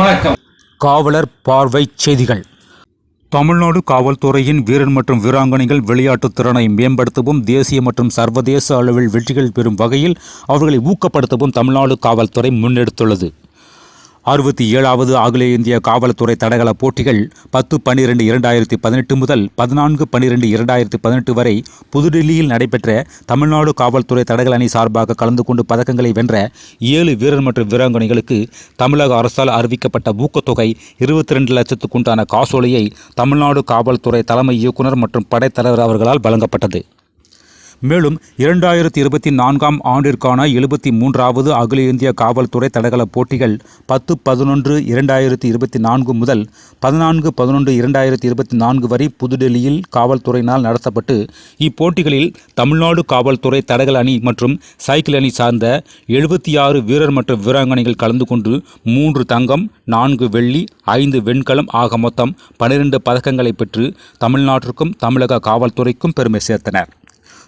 வணக்கம். காவலர் பார்வை செய்திகள். தமிழ்நாடு காவல்துறையின் வீரர் மற்றும் வீராங்கனைகள் விளையாட்டுத் திறனை மேம்படுத்தவும் தேசிய மற்றும் சர்வதேச அளவில் வெற்றிகள் பெறும் வகையில் அவர்களை ஊக்கப்படுத்தவும் தமிழ்நாடு காவல்துறை முன்னெடுத்துள்ளது. 67வது அகில இந்திய காவல்துறை தடகள போட்டிகள் 10-12-2018 முதல் 14-12-2018 வரை புதுடில்லியில் நடைபெற்ற தமிழ்நாடு காவல்துறை தடகள அணி சார்பாக கலந்து கொண்டு பதக்கங்களை வென்ற 7 வீரர் மற்றும் வீராங்கனைகளுக்கு தமிழக அரசால் அறிவிக்கப்பட்ட ஊக்கத்தொகை 22 லட்சத்துக்குண்டான காசோலையை தமிழ்நாடு காவல்துறை தலைமை இயக்குனர் மற்றும் படைத்தலைவர் அவர்களால் வழங்கப்பட்டது. மேலும் 2024ஆம் ஆண்டிற்கான 73வது அகில இந்திய காவல்துறை தடகள போட்டிகள் 10-11-2024 முதல் 14-11-2024 வரை புதுடெல்லியில் காவல்துறையினால் நடத்தப்பட்டு இப்போட்டிகளில் தமிழ்நாடு காவல்துறை தடகள அணி மற்றும் சைக்கிள் அணி சார்ந்த 76 வீரர் மற்றும் வீராங்கனைகள் கலந்து கொண்டு 3 தங்கம் 4 வெள்ளி 5 வெண்கலம் ஆக மொத்தம் 12 பதக்கங்களை பெற்று தமிழ்நாட்டிற்கும் தமிழக காவல்துறைக்கும் பெருமை சேர்த்தனர்.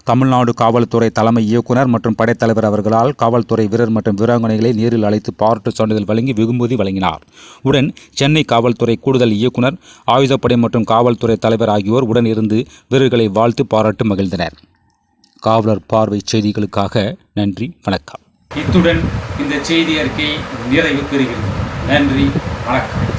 தமிழ்நாடு காவல்துறை தலைமை இயக்குனர் மற்றும் படைத்தலைவர் அவர்களால் காவல்துறை வீரர் மற்றும் வீராங்கனைகளை நேரில் அழைத்து பாராட்டு சான்றிதழ் வழங்கி வெகுமதி வழங்கினார். உடன் சென்னை காவல்துறை கூடுதல் இயக்குனர், ஆயுதப்படை மற்றும் காவல்துறை தலைவர் ஆகியோர் உடன் இருந்து வீரர்களை வாழ்த்து பாராட்டு மகிழ்ந்தனர். காவலர் பார்வை செய்திகளுக்காக நன்றி, வணக்கம். இத்துடன் இந்த செய்தி அறிக்கை நிறைவு பெறுகிறது. நன்றி, வணக்கம்.